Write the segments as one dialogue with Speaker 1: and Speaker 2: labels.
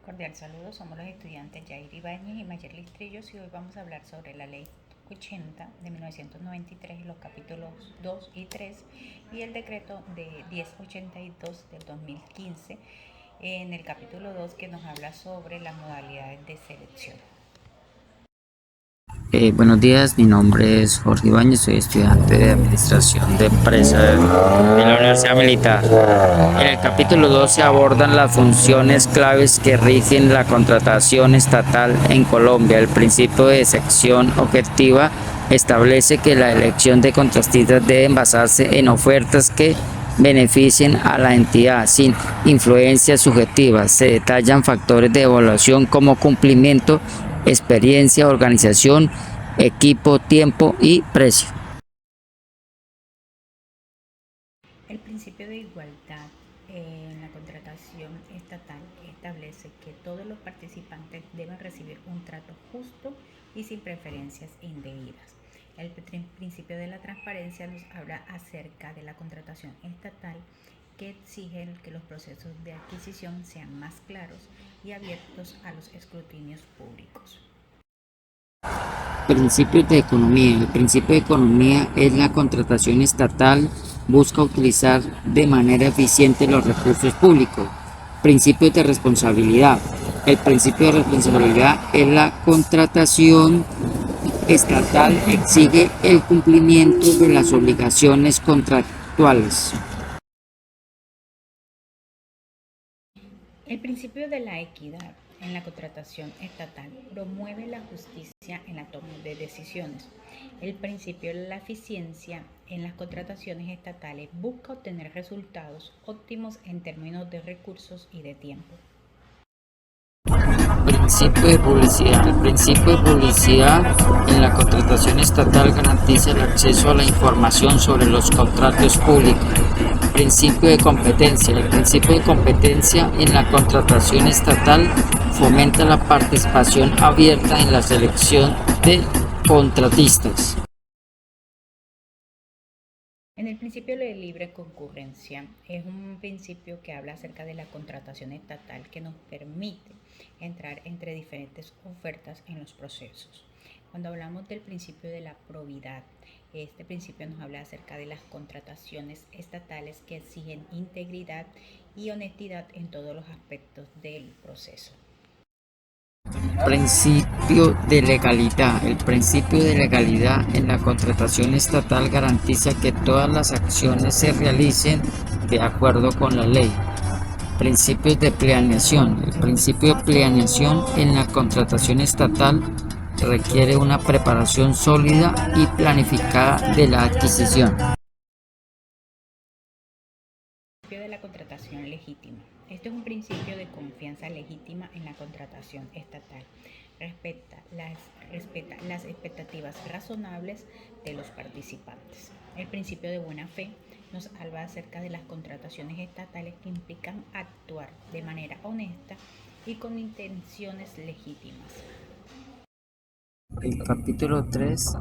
Speaker 1: Cordial saludo, somos los estudiantes Jair Ibáñez y Mayerlis Trillos y hoy vamos a hablar sobre la Ley 80 de 1993, los capítulos 2 y 3 y el decreto de 1082 del 2015 en el capítulo 2 que nos habla sobre las modalidades de selección.
Speaker 2: Buenos días, mi nombre es Jorge Ibáñez, soy estudiante de Administración de Empresas de la Universidad Militar. En el capítulo 2 se abordan las funciones claves que rigen la contratación estatal en Colombia. El principio de sección objetiva establece que la elección de contratistas deben basarse en ofertas que beneficien a la entidad sin influencias subjetivas. Se detallan factores de evaluación como cumplimiento, experiencia, organización, equipo, tiempo y precio.
Speaker 1: El principio de igualdad en la contratación estatal establece que todos los participantes deben recibir un trato justo y sin preferencias indebidas. El principio de la transparencia nos habla acerca de la contratación estatal que exigen que los procesos de adquisición sean más claros y abiertos a los escrutinios públicos.
Speaker 2: Principios de economía. El principio de economía es la contratación estatal, busca utilizar de manera eficiente los recursos públicos. Principios de responsabilidad. El principio de responsabilidad es la contratación estatal exige el cumplimiento de las obligaciones contractuales.
Speaker 1: El principio de la equidad en la contratación estatal promueve la justicia en la toma de decisiones. El principio de la eficiencia en las contrataciones estatales busca obtener resultados óptimos en términos de recursos y de tiempo.
Speaker 2: Principio de publicidad. El principio de publicidad en la contratación estatal garantiza el acceso a la información sobre los contratos públicos. Principio de competencia. El principio de competencia en la contratación estatal fomenta la participación abierta en la selección de contratistas.
Speaker 1: En el principio de libre concurrencia es un principio que habla acerca de la contratación estatal que nos permite entrar entre diferentes ofertas en los procesos. Cuando hablamos del principio de la probidad, este principio nos habla acerca de las contrataciones estatales que exigen integridad y honestidad en todos los aspectos del proceso.
Speaker 2: Principio de legalidad. El principio de legalidad en la contratación estatal garantiza que todas las acciones se realicen de acuerdo con la ley. Principios de planeación. El principio de planeación en la contratación estatal requiere una preparación sólida y planificada de la adquisición.
Speaker 1: Principio de la contratación legítima. Este es un principio de confianza legítima en la contratación estatal. Respeta las expectativas razonables de los participantes. El principio de buena fe nos habla acerca de las contrataciones estatales que implican actuar de manera honesta y con intenciones legítimas.
Speaker 2: El capítulo 3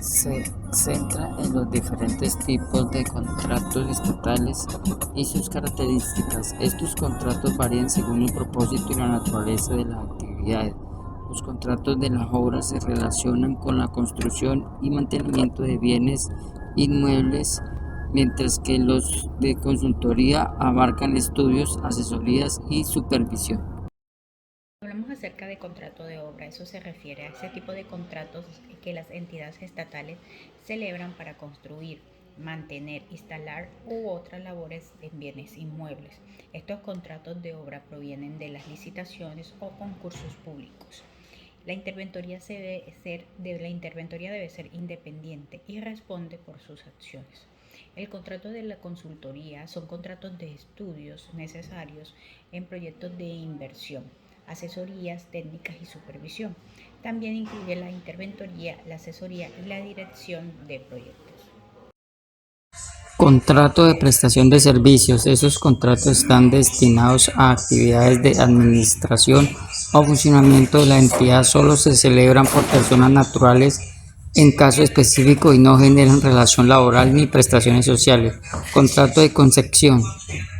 Speaker 2: se centra en los diferentes tipos de contratos estatales y sus características. Estos contratos varían según el propósito y la naturaleza de las actividades. Los contratos de las obras se relacionan con la construcción y mantenimiento de bienes inmuebles, mientras que los de consultoría abarcan estudios, asesorías y supervisión.
Speaker 1: Hablamos acerca de contrato de obra, eso se refiere a ese tipo de contratos que las entidades estatales celebran para construir, mantener, instalar u otras labores en bienes inmuebles. Estos contratos de obra provienen de las licitaciones o concursos públicos. La interventoría debe ser independiente y responde por sus acciones. El contrato de la consultoría son contratos de estudios necesarios en proyectos de inversión, asesorías técnicas y supervisión. También incluye la interventoría, la asesoría y la dirección de proyectos.
Speaker 2: Contrato de prestación de servicios. Esos contratos están destinados a actividades de administración o funcionamiento de la entidad. Solo se celebran por personas naturales en caso específico y no generan relación laboral ni prestaciones sociales. Contrato de concesión.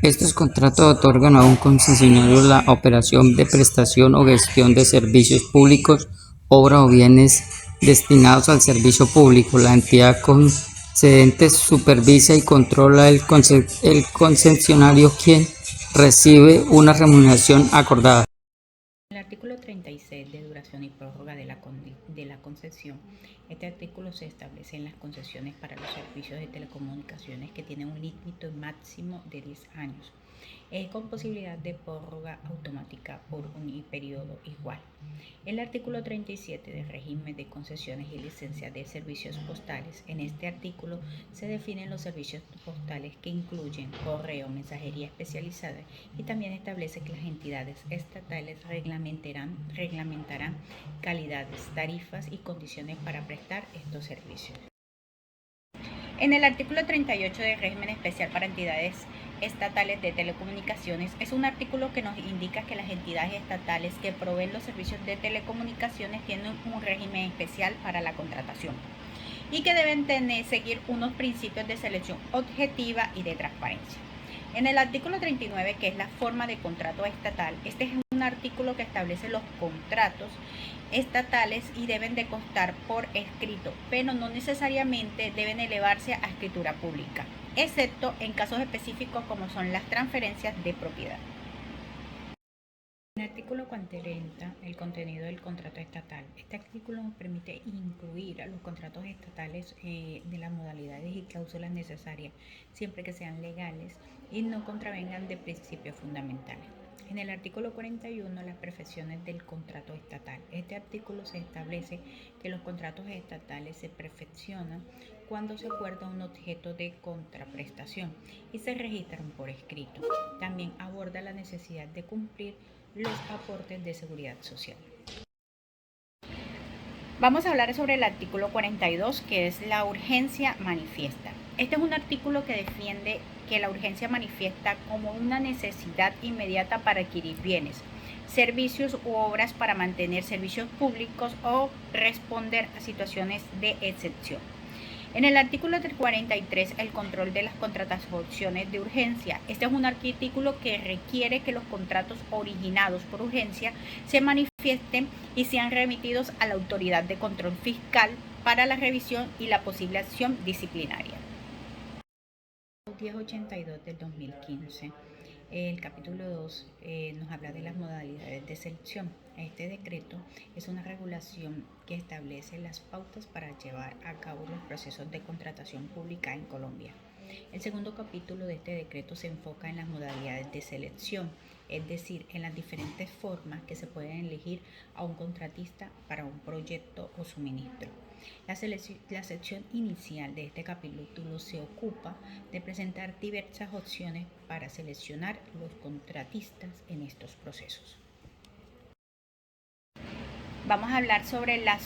Speaker 2: Estos contratos otorgan a un concesionario la operación de prestación o gestión de servicios públicos, obras o bienes destinados al servicio público. La entidad concedente supervisa y controla el concesionario, quien recibe una remuneración acordada.
Speaker 1: El artículo 36 de duración y prórroga de la concesión. Este artículo se establece en las concesiones para los servicios de telecomunicaciones que tienen un límite máximo de 10 años, con posibilidad de prórroga automática por un periodo igual. El artículo 37 del régimen de concesiones y licencias de servicios postales. En este artículo se definen los servicios postales que incluyen correo, mensajería especializada, y también establece que las entidades estatales reglamentarán calidades, tarifas y condiciones para prestar estos servicios. En el artículo 38 del régimen especial para entidades estatales de telecomunicaciones es un artículo que nos indica que las entidades estatales que proveen los servicios de telecomunicaciones tienen un régimen especial para la contratación y que deben seguir unos principios de selección objetiva y de transparencia. En el artículo 39, que es la forma de contrato estatal, este es un artículo que establece los contratos estatales y deben de constar por escrito, pero no necesariamente deben elevarse a escritura pública, excepto en casos específicos como son las transferencias de propiedad. En el artículo 40, el contenido del contrato estatal. Este artículo nos permite incluir a los contratos estatales de las modalidades y cláusulas necesarias, siempre que sean legales y no contravengan de principios fundamentales. En el artículo 41, las perfecciones del contrato estatal. Este artículo se establece que los contratos estatales se perfeccionan cuando se acuerda un objeto de contraprestación y se registran por escrito. También aborda la necesidad de cumplir los aportes de seguridad social. Vamos a hablar sobre el artículo 42, que es la urgencia manifiesta. Este es un artículo que defiende que la urgencia manifiesta como una necesidad inmediata para adquirir bienes, servicios u obras para mantener servicios públicos o responder a situaciones de excepción. En el artículo 43, el control de las contrataciones de urgencia. Este es un artículo que requiere que los contratos originados por urgencia se manifiesten y sean remitidos a la autoridad de control fiscal para la revisión y la posible acción disciplinaria. 1082 del 2015. El capítulo 2 nos habla de las modalidades de selección. Este decreto es una regulación que establece las pautas para llevar a cabo los procesos de contratación pública en Colombia. El segundo capítulo de este decreto se enfoca en las modalidades de selección, es decir, en las diferentes formas que se pueden elegir a un contratista para un proyecto o suministro. La sección inicial de este capítulo se ocupa de presentar diversas opciones para seleccionar los contratistas en estos procesos. Vamos a hablar sobre la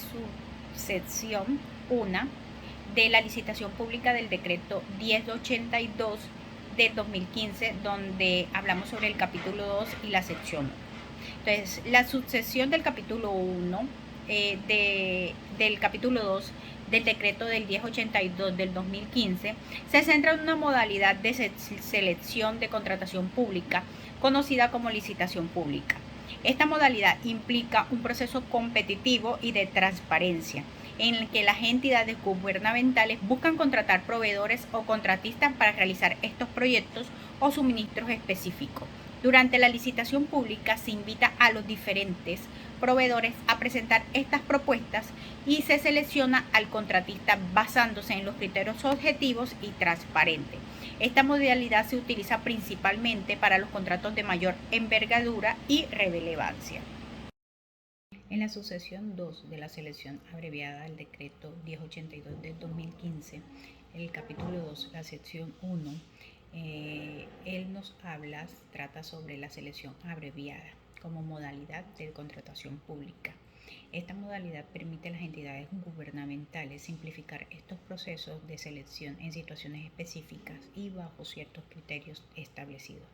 Speaker 1: subsección 1 de la licitación pública del decreto 1082 del 2015, donde hablamos sobre el capítulo 2 y la sección 1. Entonces, la subsección del capítulo 1 del capítulo 2 del decreto del 1082 del 2015 se centra en una modalidad de selección de contratación pública conocida como licitación pública. Esta modalidad implica un proceso competitivo y de transparencia en el que las entidades gubernamentales buscan contratar proveedores o contratistas para realizar estos proyectos o suministros específicos. Durante la licitación pública se invita a los diferentes proveedores a presentar estas propuestas y se selecciona al contratista basándose en los criterios objetivos y transparentes. Esta modalidad se utiliza principalmente para los contratos de mayor envergadura y relevancia. En la subsección 2 de la selección abreviada del decreto 1082 del 2015, el capítulo 2, la sección 1, él nos trata sobre la selección abreviada como modalidad de contratación pública. Esta modalidad permite a las entidades gubernamentales simplificar estos procesos de selección en situaciones específicas y bajo ciertos criterios establecidos.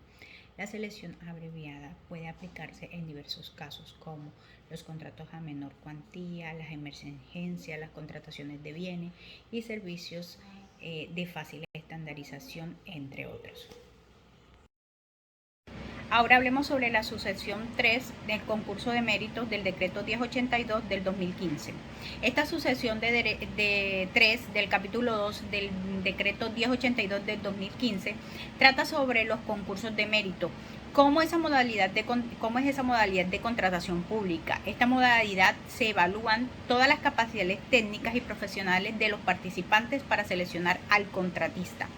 Speaker 1: La selección abreviada puede aplicarse en diversos casos, como los contratos a menor cuantía, las emergencias, las contrataciones de bienes y servicios de fácil estandarización, entre otros. Ahora hablemos sobre la sucesión 3 del concurso de méritos del decreto 1082 del 2015. Esta sucesión de 3 del capítulo 2 del decreto 1082 del 2015 trata sobre los concursos de mérito. ¿Cómo es esa modalidad de contratación pública? Esta modalidad se evalúan todas las capacidades técnicas y profesionales de los participantes para seleccionar al contratista.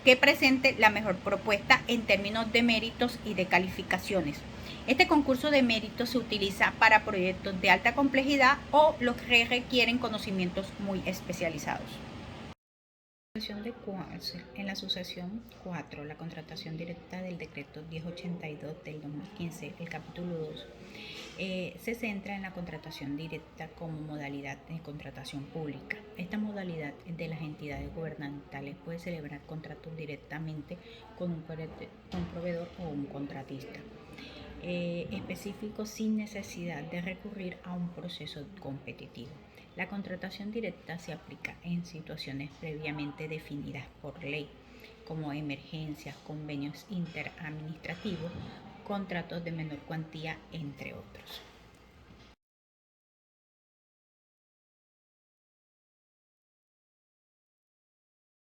Speaker 1: Que presente la mejor propuesta en términos de méritos y de calificaciones. Este concurso de méritos se utiliza para proyectos de alta complejidad o los que requieren conocimientos muy especializados. En la sucesión 4, la contratación directa del decreto 1082 del 2015, el capítulo 2, se centra en la contratación directa como modalidad de contratación pública. Esta modalidad de las entidades gubernamentales puede celebrar contratos directamente con un proveedor o un contratista específico sin necesidad de recurrir a un proceso competitivo. La contratación directa se aplica en situaciones previamente definidas por ley, como emergencias, convenios interadministrativos, contratos de menor cuantía, entre otros.